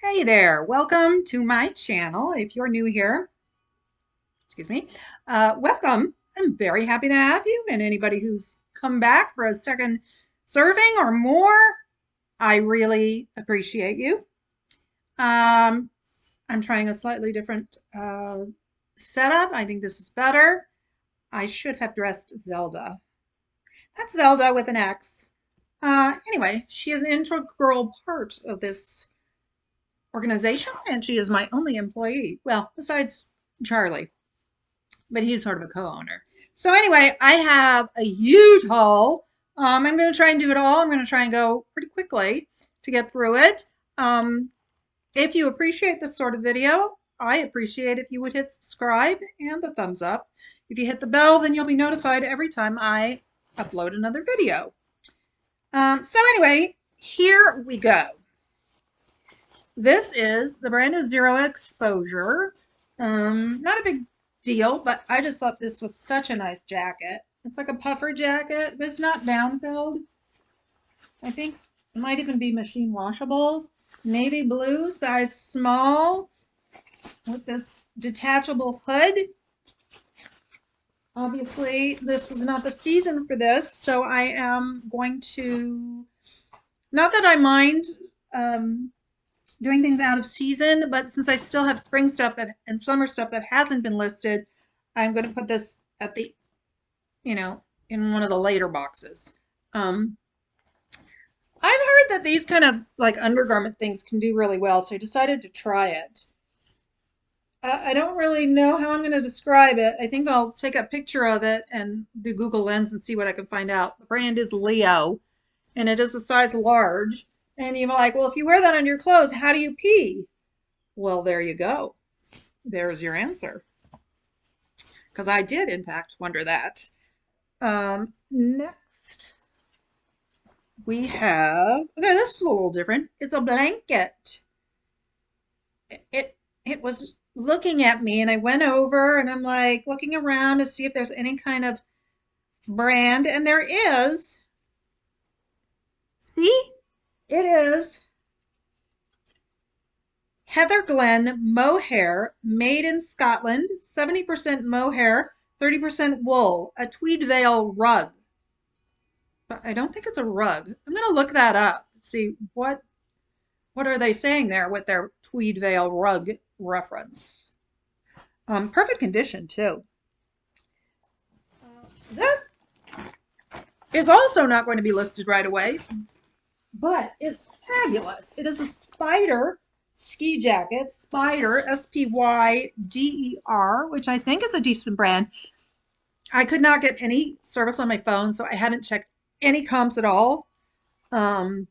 Hey there, welcome to my channel. If you're new here, excuse me, welcome. I'm very happy to have you, and anybody who's come back for a second serving or more, I really appreciate you. Um, I'm trying a slightly different setup. I think this is better. I should have dressed Zelda. That's Zelda with an X. Anyway, she is an integral part of this organization, and she is my only employee. Well, besides Charlie, but he's sort of a co-owner. So anyway, I have a huge haul. I'm going to try and do it all. I'm going to try and go pretty quickly to get through it. Um, if you appreciate this sort of video, I appreciate if you would hit subscribe and the thumbs up. If you hit the bell, then you'll be notified every time I upload another video. So anyway, here we go. This is the brand is Zero Exposure. Not a big deal, but I just thought this was such a nice jacket. It's like a puffer jacket, but it's not down-filled. I think it might even be machine washable. Navy blue, size small, with this detachable hood. Obviously, this is not the season for this, so I am going to, not that I mind doing things out of season, but since I still have spring stuff that and summer stuff that hasn't been listed, I'm going to put this at the, in one of the later boxes. I've heard that these kind of like undergarment things can do really well, so I decided to try it. I don't really know how I'm going to describe it. I think I'll take a picture of it and do Google Lens and see what I can find out. The brand is Leo, and it is a size large. And you're like, well, if you wear that on your clothes, how do you pee? Well, there you go. There's your answer. Because I did, in fact, wonder that. Next, we have, okay, this is a little different. It's a blanket. It was looking at me, and I went over, and I'm like looking around to see if there's any kind of brand, and there is. See? It is Heather Glen mohair, made in Scotland, 70% mohair, 30% wool, a tweed veil rug. But I don't think it's a rug. I'm going to look that up. See what are they saying there with their tweed veil rug reference. Perfect condition too. This is also not going to be listed right away, but it's fabulous. It is a spider ski jacket, Spyder, Spyder, which I think is a decent brand. I could not get any service on my phone, so I haven't checked any comps at all. And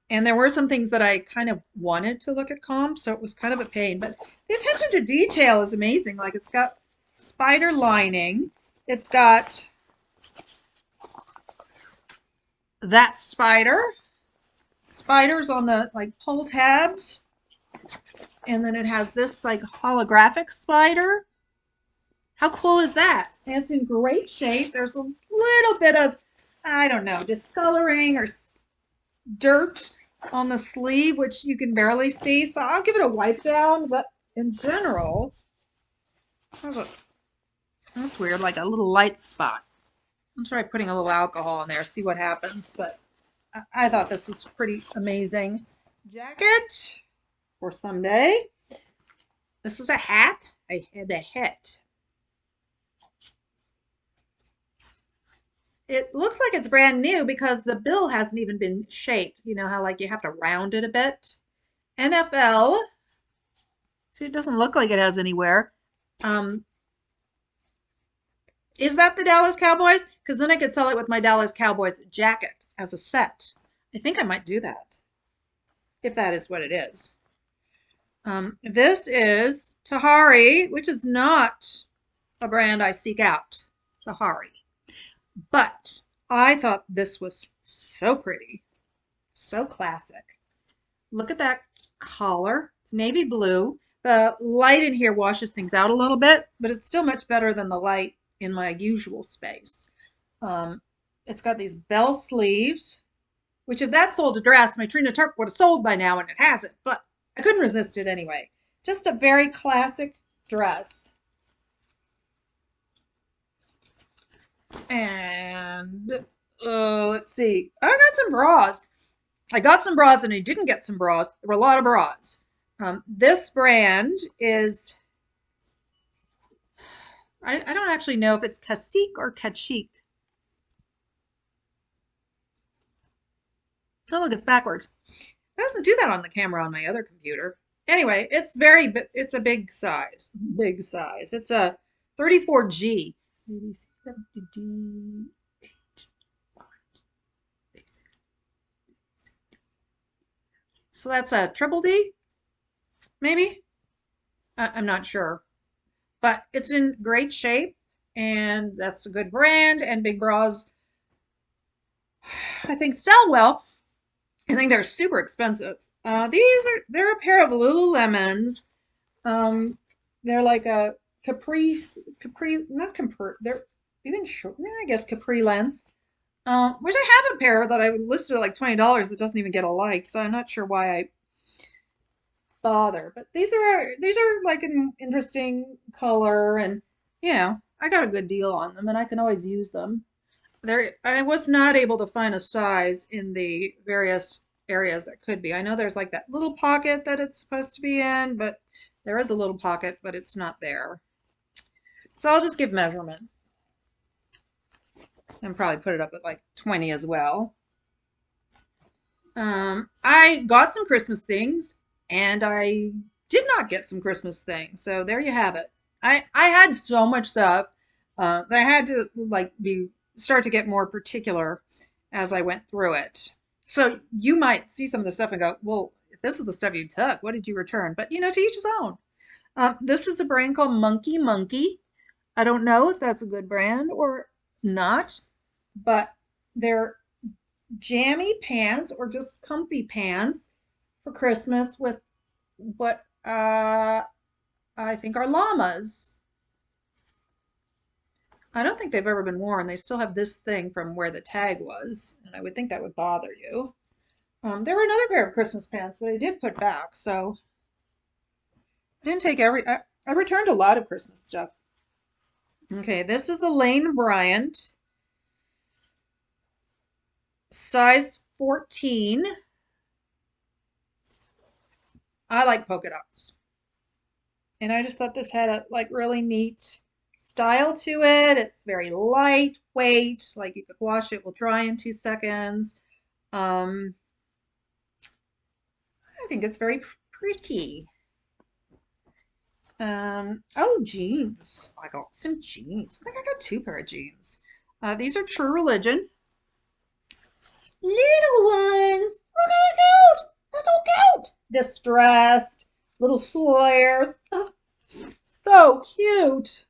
there were some things that I kind of wanted to look at comps, so it was kind of a pain. But the attention to detail is amazing. Like it's got spider lining. It's got that spiders on the like pull tabs, and then it has this like holographic spider. How cool is that? And it's in great shape. There's a little bit of, I don't know, discoloring or dirt on the sleeve, which you can barely see, so I'll give it a wipe down. But in general, that's weird, like a little light spot. I'll try putting a little alcohol in there, see what happens. But I thought this was pretty amazing. Jacket for someday. This is a hat. I had a hat. It looks like it's brand new because the bill hasn't even been shaped. You know how like you have to round it a bit? NFL. See, it doesn't look like it has anywhere. Is that the Dallas Cowboys? Because then I could sell it with my Dallas Cowboys jacket as a set. I think I might do that, if that is what it is. This is Tahari, which is not a brand I seek out. Tahari. But I thought this was so pretty, so classic. Look at that collar. It's navy blue. The light in here washes things out a little bit, but it's still much better than the light in my usual space. It's got these bell sleeves. which if that sold a dress, my Trina Turk would have sold by now, and it hasn't, but I couldn't resist it anyway. Just a very classic dress. And let's see. I got some bras. I got some bras and I didn't get some bras. There were a lot of bras. This brand is, I don't actually know if it's Cacique or Cachique. Oh, look, it's backwards. It doesn't do that on the camera on my other computer. Anyway, it's a big size. Big size. It's a 34G. So that's a triple D, maybe? I'm not sure. But it's in great shape, and that's a good brand, and big bras, I think, sell well. I think they're super expensive. They're a pair of Lululemons. They're like a not capri, they're even short, I guess capri length. Which I have a pair that I listed at like $20 that doesn't even get a like, so I'm not sure why I bother. But these are like an interesting color, and I got a good deal on them, and I can always use them. I was not able to find a size in the various areas that could be. I know there's like that little pocket that it's supposed to be in, but there is a little pocket, but it's not there. So I'll just give measurements and probably put it up at like 20 as well. I got some Christmas things, and I did not get some Christmas things. So there you have it. I had so much stuff that I had to like start to get more particular as I went through it. So you might see some of the stuff and go, well, if this is the stuff you took, what did you return? But to each his own. This is a brand called Monkey Monkey. I don't know if that's a good brand or not, but they're jammy pants or just comfy pants for Christmas with what I think are llamas. I don't think they've ever been worn. They still have this thing from where the tag was, and I would think that would bother you. There were another pair of Christmas pants that I did put back, so I didn't take I returned a lot of Christmas stuff. Okay, this is a Lane Bryant, size 14. I like polka dots. And I just thought this had a like really neat style to it. It's very lightweight, like you could wash it, will dry in 2 seconds. I think it's very pretty. Oh, jeans. I got some jeans. I think I got 2 pair of jeans. These are True Religion. Little ones. Look how cute. Look how cute. Distressed. Little flares. Oh, so cute.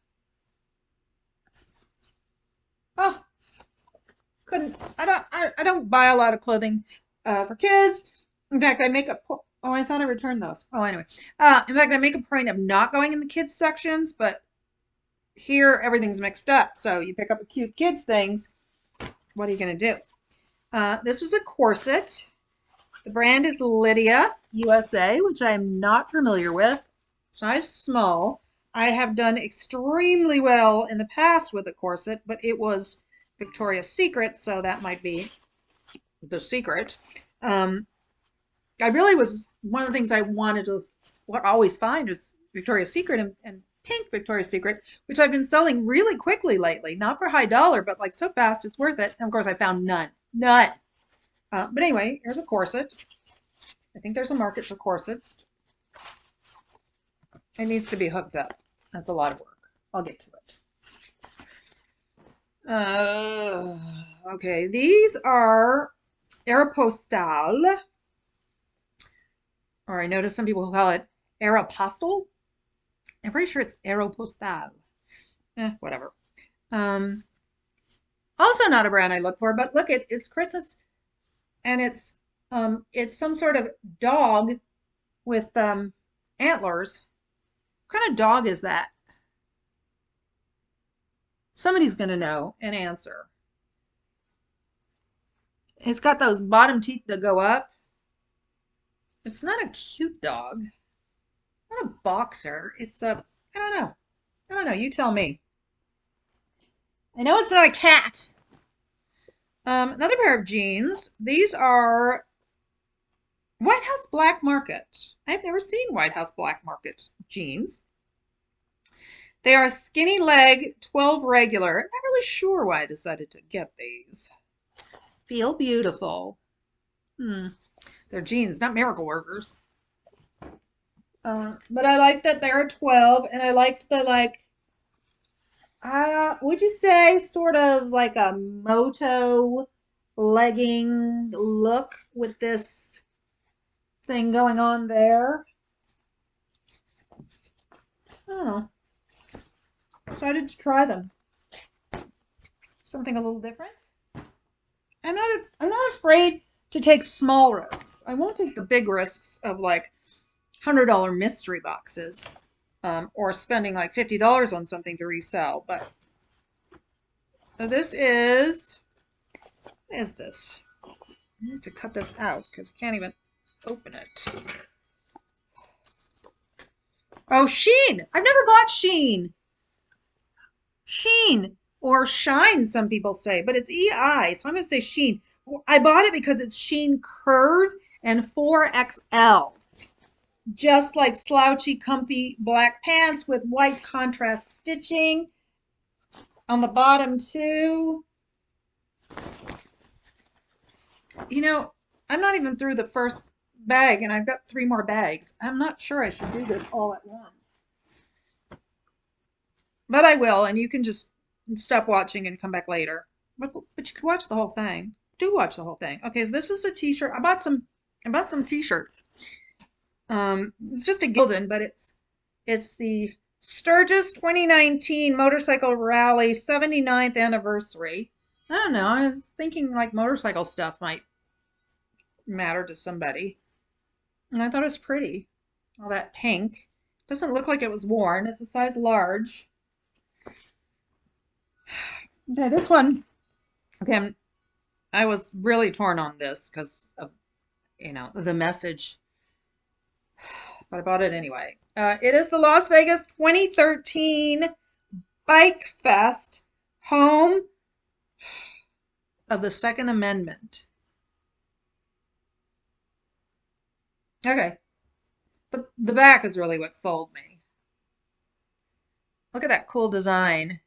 Oh, I don't buy a lot of clothing for kids. In fact, I thought I returned those. Oh, anyway. In fact, I make a point of not going in the kids sections, but here everything's mixed up. So you pick up a cute kids things. What are you going to do? This is a corset. The brand is Lydia USA, which I am not familiar with. Size small. I have done extremely well in the past with a corset, but it was Victoria's Secret, so that might be the secret. I really was, one of the things I wanted to always find is Victoria's Secret and pink Victoria's Secret, which I've been selling really quickly lately. Not for high dollar, but like so fast it's worth it. And of course I found none. None. But anyway, here's a corset. I think there's a market for corsets. It needs to be hooked up. That's a lot of work. I'll get to it. Okay, these are Aeropostale. Or I noticed some people call it Aeropostale. I'm pretty sure it's Aeropostale. Whatever. Also not a brand I look for, but look, it's Christmas, and it's some sort of dog with antlers. What kind of dog is that? Somebody's going to know and answer. It's got those bottom teeth that go up. It's not a cute dog. Not a boxer. It's a, I don't know. I don't know. You tell me. I know it's not a cat. Another pair of jeans. These are White House Black Market. I've never seen White House Black Market jeans. They are skinny leg, 12 regular. I'm not really sure why I decided to get these. Feel beautiful. They're jeans, not miracle workers. But I like that they're 12, and I liked the would you say sort of like a moto legging look with this thing going on there? I don't know. Decided to try them. Something a little different. I'm not afraid to take small risks. I won't take the big risks of like $100 mystery boxes, or spending like $50 on something to resell. But this is, what is this? I need to cut this out because I can't even open it. Oh, Sheen! I've never bought Sheen. Sheen, or Shine, some people say, but it's EI, so I'm going to say Sheen. I bought it because it's Sheen Curve and 4XL. Just like slouchy, comfy black pants with white contrast stitching on the bottom too. You know, I'm not even through the first bag and I've got 3 more bags. I'm not sure I should do this all at once. But I will, and you can just stop watching and come back later. But you could watch the whole thing. Do watch the whole thing. Okay, so this is a t-shirt. I bought some t-shirts. It's just a Gildan, but it's the Sturgis 2019 Motorcycle Rally 79th anniversary. I don't know. I was thinking like motorcycle stuff might matter to somebody. And I thought it was pretty. All that pink. Doesn't look like it was worn. It's a size large. Okay, this one. Okay, I was really torn on this because of, the message. But I bought it anyway. It is the Las Vegas 2013 Bike Fest, home of the Second Amendment. Okay, but the back is really what sold me. Look at that cool design.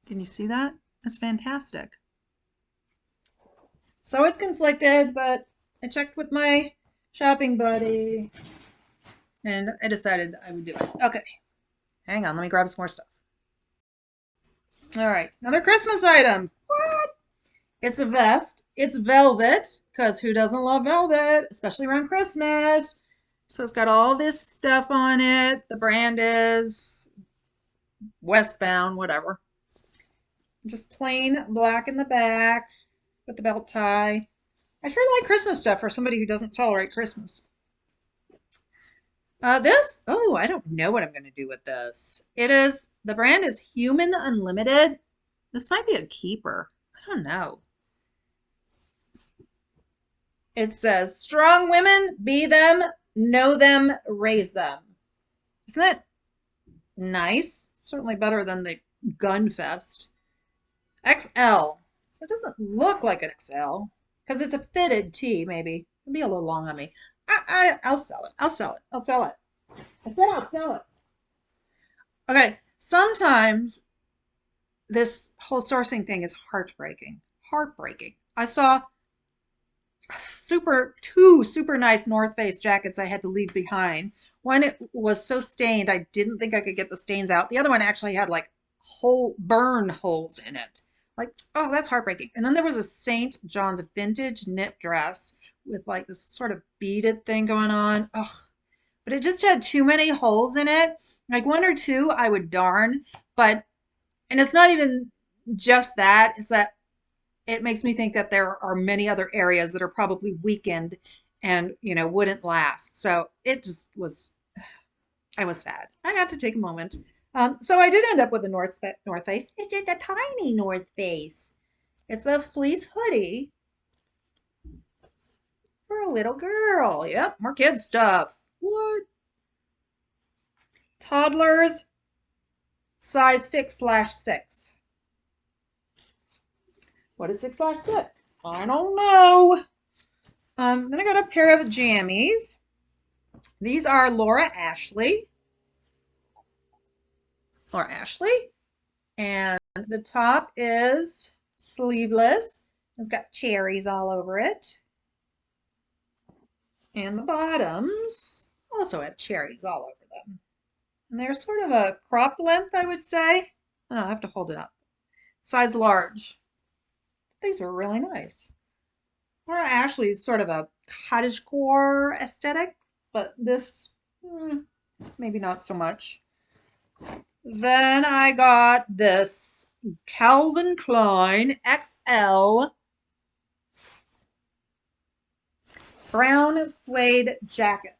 Can you see that? That's fantastic. So it's conflicted, but I checked with my shopping buddy and I decided I would do it. Okay, hang on, let me grab some more stuff. All right, another Christmas item. What? It's a vest. It's velvet, because who doesn't love velvet, especially around Christmas? So it's got all this stuff on it. The brand is Westbound, whatever. Just plain black in the back with the belt tie. I sure like Christmas stuff for somebody who doesn't celebrate Christmas. Oh, I don't know what I'm going to do with this. The brand is Human Unlimited. This might be a keeper. I don't know. It says, strong women, be them, know them, raise them. Isn't that nice? Certainly better than the Gun Fest. XL. It doesn't look like an XL because it's a fitted tee, maybe. It'll be a little long on me. I'll sell it. I'll sell it. I'll sell it. I said I'll sell it. Okay, sometimes this whole sourcing thing is heartbreaking. Heartbreaking. I saw two super nice North Face jackets I had to leave behind. One, it was so stained I didn't think I could get the stains out. The other one actually had like burn holes in it. Like, oh, that's heartbreaking. And then there was a St. John's vintage knit dress with like this sort of beaded thing going on. Ugh. But it just had too many holes in it. Like 1 or 2 I would darn, and it's not even just that, it's that it makes me think that there are many other areas that are probably weakened and, wouldn't last. So it just was, I was sad. I had to take a moment. So I did end up with a North Face. It's just a tiny North Face. It's a fleece hoodie for a little girl. Yep, more kids stuff. What? Toddlers, size 6/6. What is 6/6? I don't know. Then I got a pair of jammies. These are Laura Ashley. And the top is sleeveless. It's got cherries all over it. And the bottoms also have cherries all over them. And they're sort of a cropped length, I would say. I don't know, I have to hold it up. Size large. These were really nice. Laura Ashley is sort of a cottagecore aesthetic, but this, maybe not so much. Then I got this Calvin Klein XL brown suede jacket.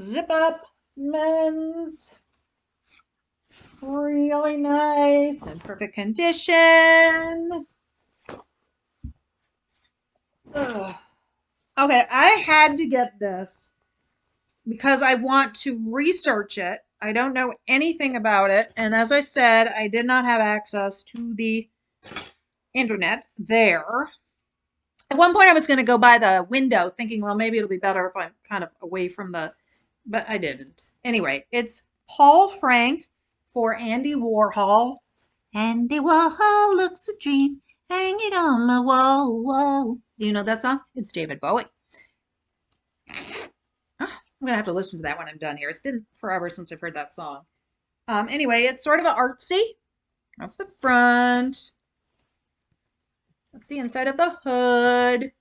Zip up men's. Really nice and perfect condition. Ugh. Okay, I had to get this because I want to research it. I don't know anything about it. And as I said, I did not have access to the internet there. At one point, I was going to go by the window thinking, well, maybe it'll be better if I'm kind of away from but I didn't. Anyway, it's Paul Frank for Andy Warhol. Andy Warhol looks a dream, hang it on my wall, wall. Do you know that song? It's David Bowie. I'm going to have to listen to that when I'm done here. It's been forever since I've heard that song. Anyway, it's sort of a artsy. That's the front. That's the inside of the hood.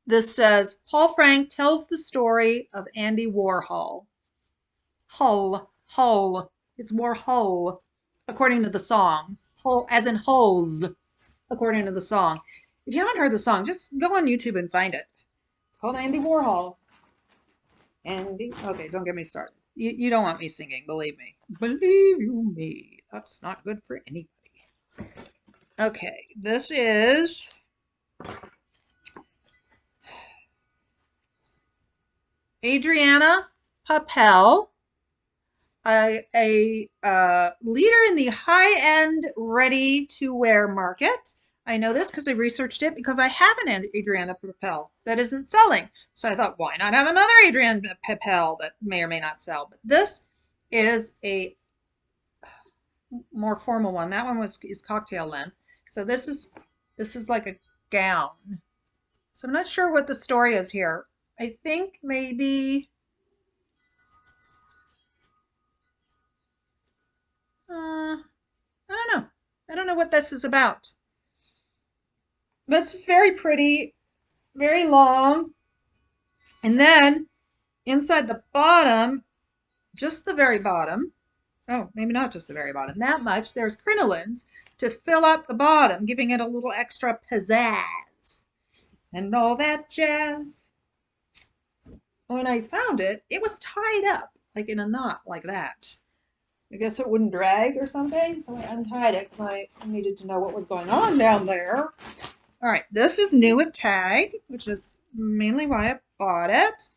This says, Paul Frank tells the story of Andy Warhol. Hull. It's Warhol, according to the song. Hull, as in hulls, according to the song. If you haven't heard the song, just go on YouTube and find it. It's called Andy Warhol. Okay, don't get me started. You don't want me singing, believe me. Believe you me. That's not good for anybody. Okay, this is Adriana Papel, a leader in the high-end ready-to-wear market. I know this because I researched it because I have an Adriana Papel that isn't selling. So I thought, why not have another Adriana Papel that may or may not sell? But this is a more formal one. That one is cocktail length. So this is like a gown. So I'm not sure what the story is here. I think maybe I don't know. I don't know what this is about. But it's very pretty, very long. And then inside the bottom, just the very bottom, oh, maybe not just the very bottom, that much, there's crinolines to fill up the bottom, giving it a little extra pizzazz and all that jazz. When I found it, it was tied up, like in a knot like that. I guess it wouldn't drag or something, so I untied it because I needed to know what was going on down there. All right, this is new with tag, which is mainly why I bought it.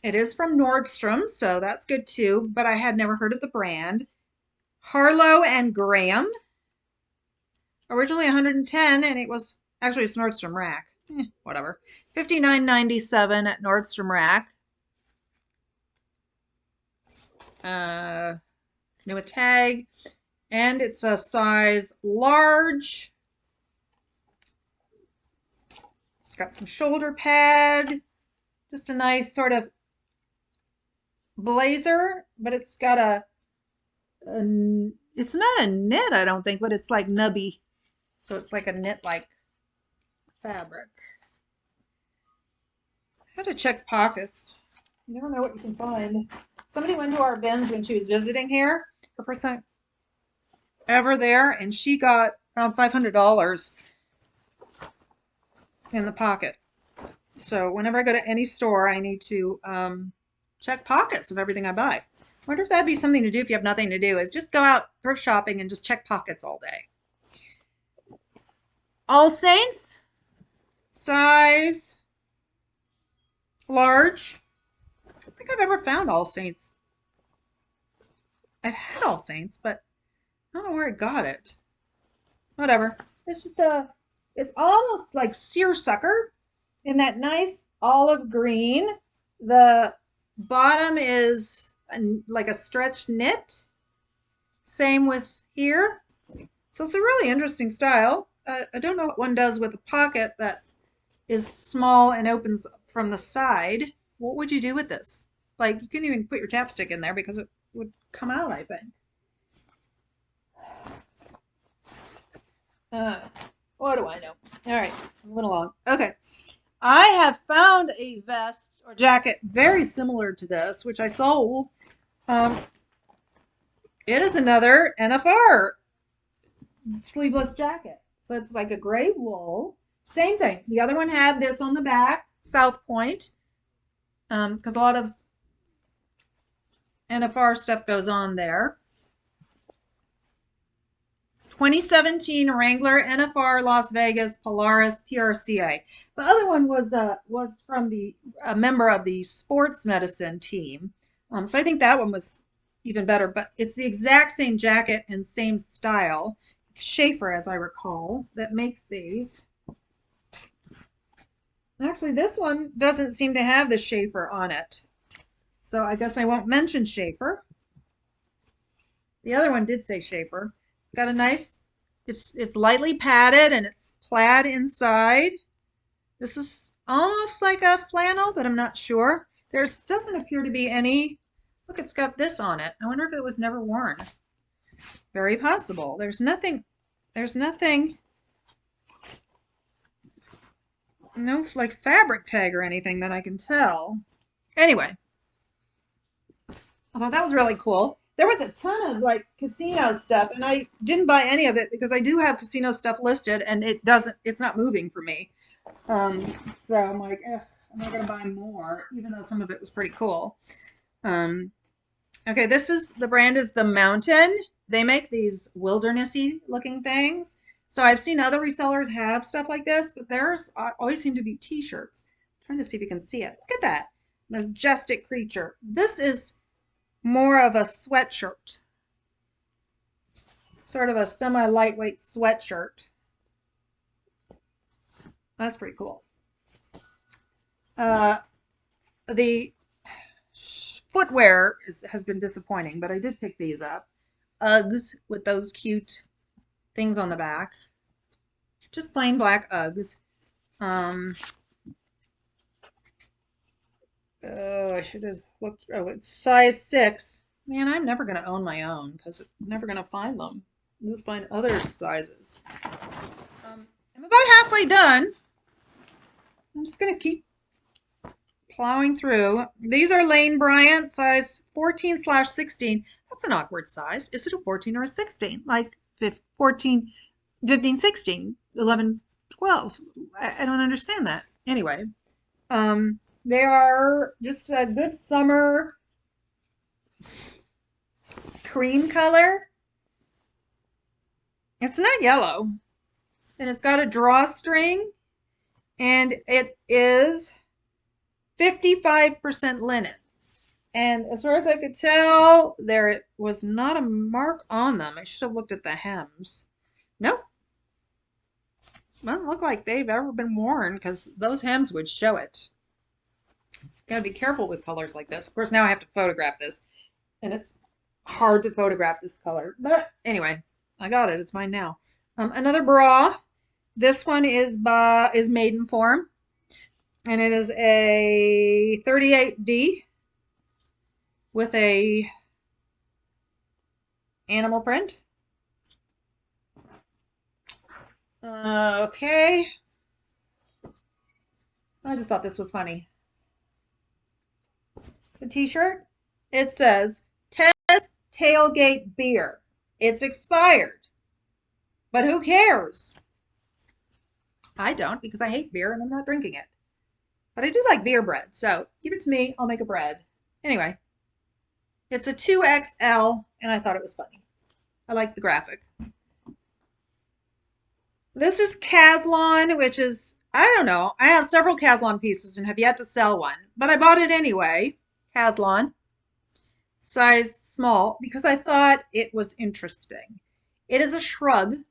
It is from Nordstrom, so that's good too, but I had never heard of the brand. Harlow and Graham. Originally 110, and it was, actually it's Nordstrom Rack. Whatever. $59.97 at Nordstrom Rack. New with tag, and it's a size large. It's got some shoulder pad, just a nice sort of blazer, but it's got it's not a knit, I don't think, but it's like nubby. So it's like a knit-like fabric. I had to check pockets. You never know what you can find. Somebody went to our bins when she was visiting here, her first time ever there, and she got around $500 in the pocket. So whenever I go to any store, I need to check pockets of everything I buy. I wonder if that'd be something to do if you have nothing to do, is just go out thrift shopping and just check pockets all day. All Saints, size large. I don't think I've ever found All Saints. I've had All Saints, but I don't know where I got it. Whatever. It's just it's almost like seersucker in that nice olive green. The bottom is like a stretch knit. Same with here. So it's a really interesting style. I don't know what one does with a pocket that is small and opens from the side. What would you do with this? Like, you couldn't even put your chapstick in there because it would come out, I think. What do I know? All right, moving along. Okay. I have found a vest or jacket very similar to this, which I sold. It is another NFR sleeveless jacket. So it's like a gray wool. Same thing. The other one had this on the back, South Point, because a lot of NFR stuff goes on there. 2017 Wrangler NFR Las Vegas Polaris PRCA. The other one was from a member of the sports medicine team. So I think that one was even better, but it's the exact same jacket and same style. It's Schaefer, as I recall, that makes these. Actually, this one doesn't seem to have the Schaefer on it. So I guess I won't mention Schaefer. The other one did say Schaefer. Got a nice, it's lightly padded and it's plaid inside. This is almost like a flannel, but I'm not sure. There doesn't appear to be any, look, it's got this on it. I wonder if it was never worn. Very possible. There's nothing, no like fabric tag or anything that I can tell. Anyway, I thought that was really cool. There was a ton of like casino stuff, and I didn't buy any of it because I do have casino stuff listed, and it's not moving for me. So I'm like, I'm not gonna buy more, even though some of it was pretty cool. Okay, the brand is The Mountain. They make these wildernessy looking things. So I've seen other resellers have stuff like this, but theirs always seem to be t-shirts. I'm trying to see if you can see it. Look at that majestic creature. This is more of a sweatshirt, sort of a semi-lightweight sweatshirt. That's pretty cool. The footwear has been disappointing, but I did pick these up. Uggs with those cute things on the back. Just plain black Uggs. Oh, I should have looked. Oh, it's size 6. Man, I'm never going to own my own because I'm never going to find them. I'll find other sizes. I'm about halfway done. I'm just going to keep plowing through. These are Lane Bryant, size 14/16. That's an awkward size. Is it a 14 or a 16? Like 14, 15, 16, 11, 12. I don't understand that. Anyway, they are just a good summer cream color. It's not yellow. And it's got a drawstring. And it is 55% linen. And as far as I could tell, there was not a mark on them. I should have looked at the hems. Nope. Doesn't look like they've ever been worn because those hems would show it. Got to be careful with colors like this. Of course, now I have to photograph this, and it's hard to photograph this color. But anyway, I got it. It's mine now. Another bra. This one is Maiden Form, and it is a 38D with a animal print. Okay. I just thought this was funny. It's a t-shirt. It says, Tez Tailgate Beer. It's expired. But who cares? I don't, because I hate beer and I'm not drinking it. But I do like beer bread. So give it to me. I'll make a bread. Anyway, it's a 2XL, and I thought it was funny. I like the graphic. This is Caslon, which is, I don't know. I have several Caslon pieces and have yet to sell one, but I bought it anyway. Caslon, size small, because I thought it was interesting. It is a shrug. I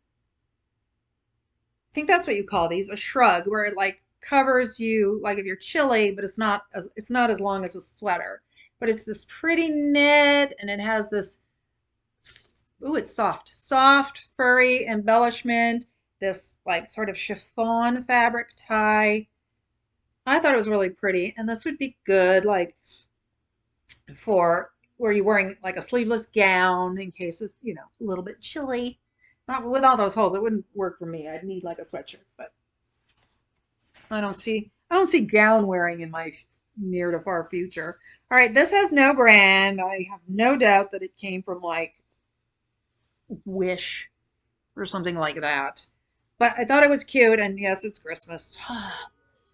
think that's what you call these, a shrug, where it like covers you, like if you're chilly, but it's not as long as a sweater. But it's this pretty knit, and it has this, ooh, it's soft, furry embellishment. This like sort of chiffon fabric tie. I thought it was really pretty, and this would be good like for where you're wearing like a sleeveless gown in case it's, a little bit chilly. Not with all those holes, it wouldn't work for me. I'd need like a sweatshirt, but I don't see gown wearing in my near to far future. All right, this has no brand. I have no doubt that it came from like Wish or something like that. But I thought it was cute, and yes, it's Christmas.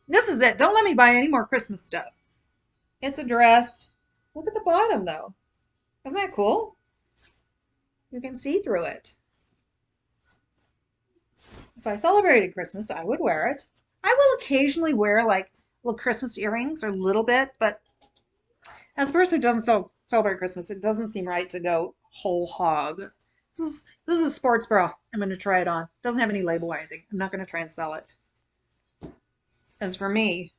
This is it. Don't let me buy any more Christmas stuff. It's a dress. Look at the bottom, though. Isn't that cool? You can see through it. If I celebrated Christmas, I would wear it. I will occasionally wear like little Christmas earrings or a little bit, but as a person who doesn't celebrate Christmas, it doesn't seem right to go whole hog. This is a sports bra. I'm going to try it on. It doesn't have any label or anything. I'm not going to try and sell it. As for me,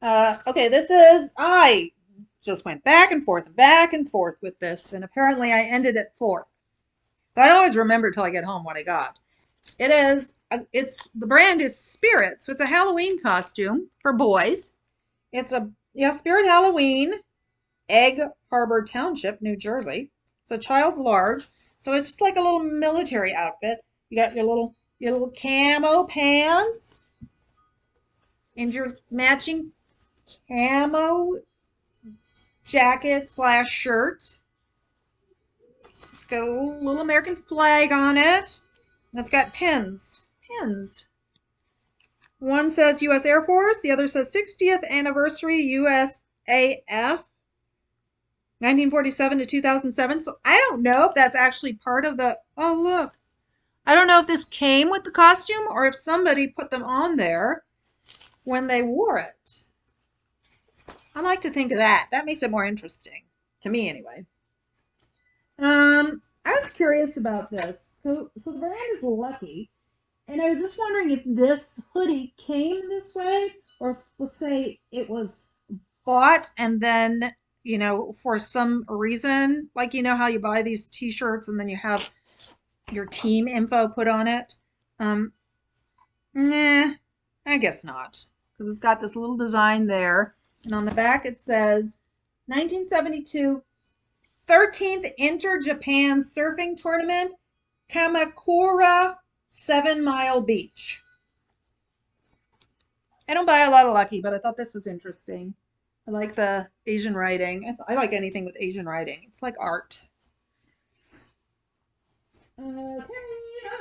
okay, I just went back and forth with this, and apparently I ended at 4th. But I always remember till I get home what I got. The brand is Spirit, so it's a Halloween costume for boys. It's Spirit Halloween, Egg Harbor Township, New Jersey. It's a child's large, so it's just like a little military outfit. You got your little camo pants and your matching camo jacket / shirt. It's got a little American flag on it. It's got pins. One says U.S. Air Force. The other says 60th Anniversary USAF. 1947 to 2007. So I don't know if that's actually part of the, oh, look. I don't know if this came with the costume or if somebody put them on there when they wore it. I like to think of that. That makes it more interesting. To me, anyway. I was curious about this. So the brand is Lucky. And I was just wondering if this hoodie came this way, or if, let's say, it was bought and then, for some reason, like how you buy these t-shirts and then you have your team info put on it. Nah, I guess not. Because it's got this little design there. And on the back it says 1972 13th Inter-Japan Surfing Tournament, Kamakura 7 Mile Beach. I don't buy a lot of Lucky, but I thought this was interesting. I like the Asian writing. I like anything with Asian writing. It's like art. Okay,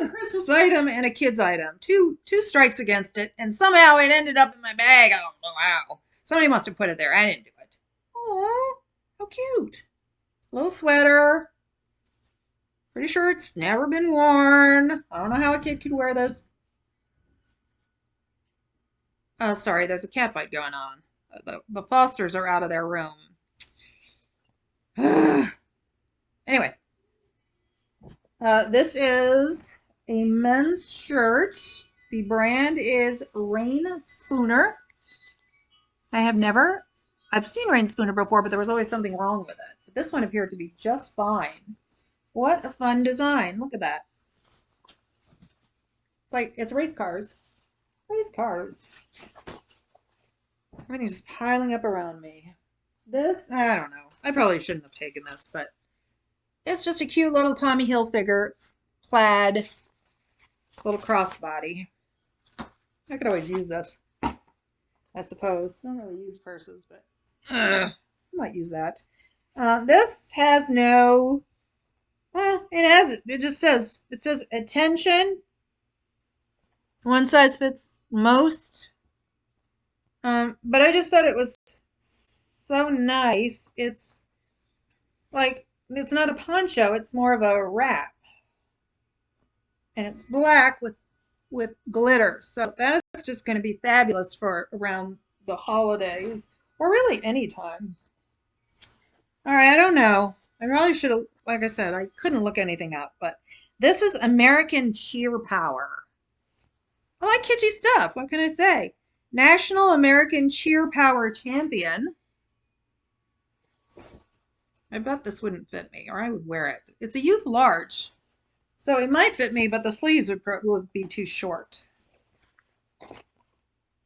a Christmas item and a kid's item. Two strikes against it, and somehow it ended up in my bag. I don't know how. Somebody must have put it there. I didn't do it. Oh, how cute. Little sweater. Pretty sure it's never been worn. I don't know how a kid could wear this. Oh, sorry, there's a cat fight going on. The Fosters are out of their room. Anyway, this is a men's shirt. The brand is Rain Spooner. I've seen Rain Spooner before, but there was always something wrong with it. But this one appeared to be just fine. What a fun design. Look at that. It's race cars. Race cars. Everything's just piling up around me. This, I don't know. I probably shouldn't have taken this, but it's just a cute little Tommy Hilfiger plaid little crossbody. I could always use this, I suppose. I don't really use purses, but I might use that. This has no, well, it just says, attention. One size fits most. But I just thought it was so nice. It's like, it's not a poncho, it's more of a wrap. And it's black with glitter. So that is just going to be fabulous for around the holidays or really anytime. All right, I don't know. I probably should have, like I said, I couldn't look anything up, but this is American Cheer Power. I like kitschy stuff. What can I say? National American Cheer Power Champion. I bet this wouldn't fit me, or I would wear it. It's a youth large, so it might fit me, but the sleeves would be too short.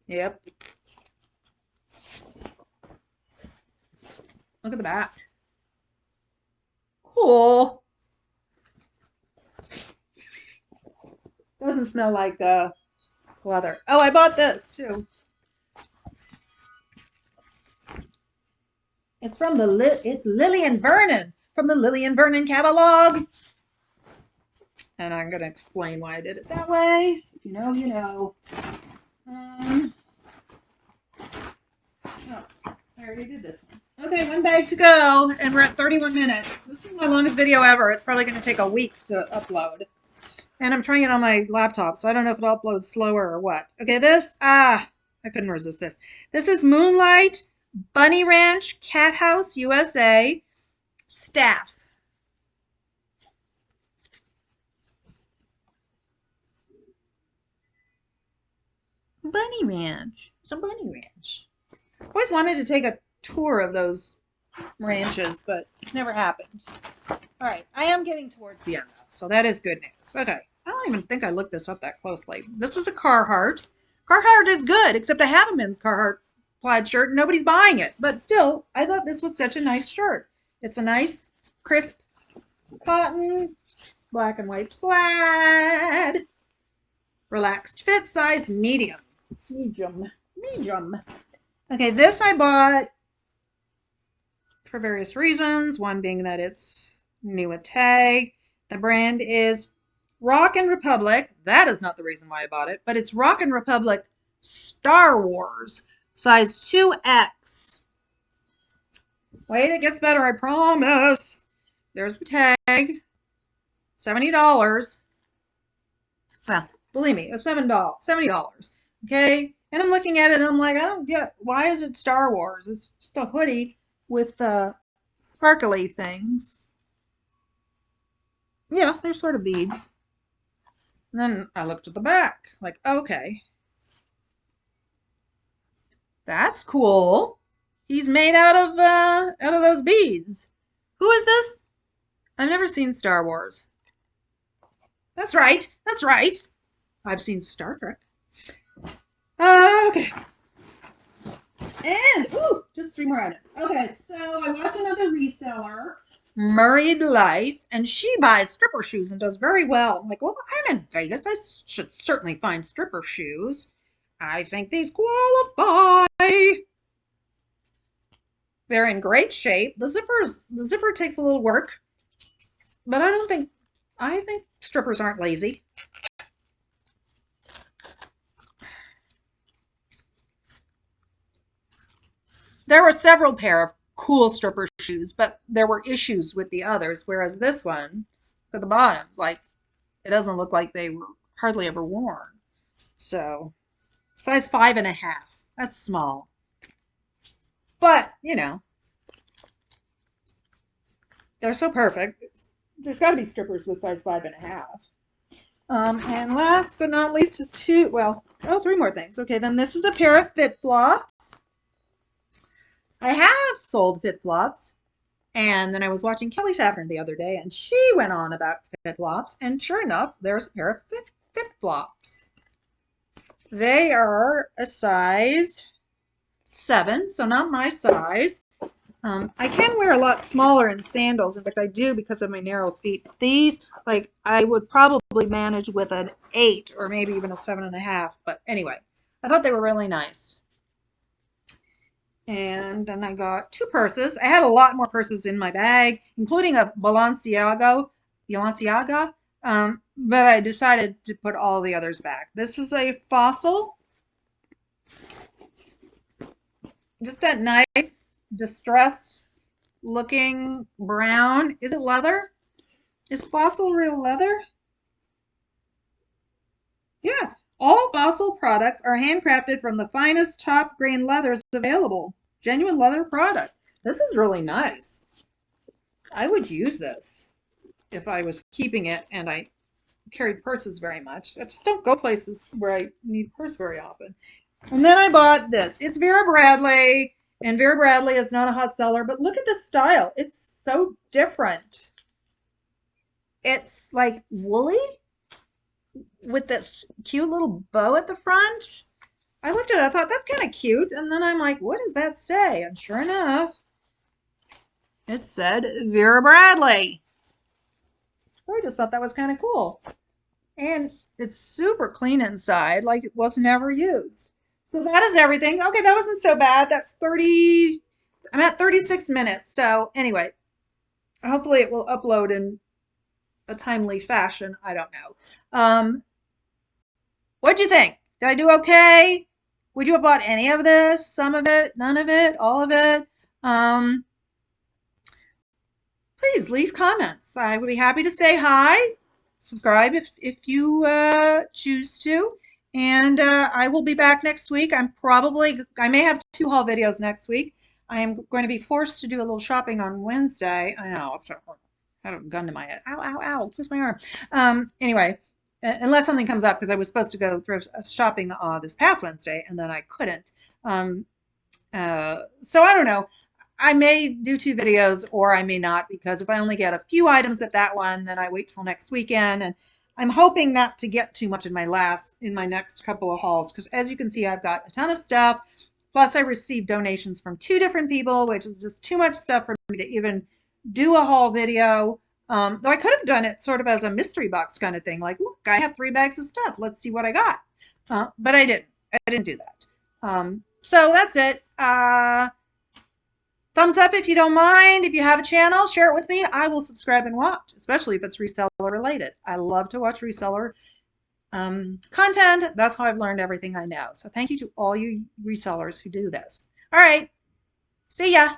Yep. Look at the back. Cool. Doesn't smell like leather. Oh, I bought this too. It's from it's Lillian Vernon from the Lillian Vernon catalog. And I'm going to explain why I did it that way. If you know, you know. Oh, I already did this one. Okay, one bag to go, and we're at 31 minutes. This is my longest video ever. It's probably going to take a week to upload. And I'm trying it on my laptop, so I don't know if it uploads slower or what. Okay, I couldn't resist this. This is Moonlight Bunny Ranch Cat House USA Staff. Bunny Ranch. It's a bunny ranch. I always wanted to take a tour of those ranches, but it's never happened. All right, I am getting towards the end, though, so that is good news. Okay, I don't even think I looked this up that closely. This is a Carhartt. Carhartt is good, except I have a men's Carhartt plaid shirt and nobody's buying it. But still, I thought this was such a nice shirt. It's a nice, crisp cotton, black and white plaid, relaxed fit, size medium. Medium. Okay, this I bought for various reasons. One being that it's new with tag. The brand is Rockin' Republic. That is not the reason why I bought it, but it's Rockin' Republic Star Wars, size 2X. Wait, it gets better, I promise. There's the tag. $70. Well, believe me, it's $70. Okay? And I'm looking at it and I'm like, I don't get, why is it Star Wars? It's just a hoodie with sparkly things. Yeah, they're sort of beads. And then I looked at the back, like, okay. That's cool. He's made out of those beads. Who is this? I've never seen Star Wars. That's right. That's right. I've seen Star Trek. Okay. And, ooh, just 3 more items. Okay, so I watch another reseller, Married Life, and she buys stripper shoes and does very well. I'm like, well, I'm in Vegas. I should certainly find stripper shoes. I think these qualify. They're in great shape. The zipper takes a little work, but I think strippers aren't lazy. There were several pair of cool stripper shoes, but there were issues with the others, whereas this one, for the bottom, like, it doesn't look like they were hardly ever worn. So, size 5.5. That's small. But, you know, they're so perfect. There's got to be strippers with size 5.5. And last but not least is 3 more things. Okay, then this is a pair of FitFlops. I have sold FitFlops, and then I was watching Kelly Schaffner the other day, and she went on about FitFlops, and sure enough, there's a pair of FitFlops. They are a size 7, so not my size. I can wear a lot smaller in sandals. In fact, I do because of my narrow feet. These, like, I would probably manage with an 8 or maybe even a 7.5. But anyway, I thought they were really nice. And then I got 2 purses. I had a lot more purses in my bag, including a Balenciaga. But I decided to put all the others back. This is a Fossil. Just that nice distressed looking brown. Is it leather? Is fossil real leather? Yeah. All fossil products are handcrafted from the finest top grain leathers available. Genuine leather product. This is really nice. I would use this if I was keeping it and I carried purses very much. I just don't go places where I need a purse very often. And then I bought this. It's Vera Bradley, and Vera Bradley is not a hot seller, but look at this style. It's so different. It's like woolly with this cute little bow at the front. I looked at it, I thought that's kind of cute, and then I'm like, what does that say? And sure enough, it said Vera Bradley. So I just thought that was kind of cool. And it's super clean inside, like it was never used. So that is everything. Okay, that wasn't so bad. That's 30, I'm at 36 minutes. So anyway, hopefully it will upload in a timely fashion. I don't know. What'd you think? Did I do okay? Would you have bought any of this? Some of it? None of it? All of it? Um, Please leave comments. I would be happy to say hi. Subscribe if you choose to. And I will be back next week. I may have 2 haul videos next week. I am going to be forced to do a little shopping on Wednesday. I know, I had a gun to my head. Ow, ow, ow, twist my arm. Anyway, unless something comes up, because I was supposed to go thrift shopping this past Wednesday, and then I couldn't. So I don't know. I may do 2 videos or I may not, because if I only get a few items at that one, then I wait till next weekend. And I'm hoping not to get too much in my next couple of hauls, because as you can see, I've got a ton of stuff. Plus I received donations from 2 different people, which is just too much stuff for me to even do a haul video. Though I could have done it sort of as a mystery box kind of thing. Like, look, I have 3 bags of stuff. Let's see what I got. But I didn't. I didn't do that. So that's it. Thumbs up if you don't mind. If you have a channel, share it with me. I will subscribe and watch, especially if it's reseller related. I love to watch reseller content. That's how I've learned everything I know. So thank you to all you resellers who do this. All right. See ya.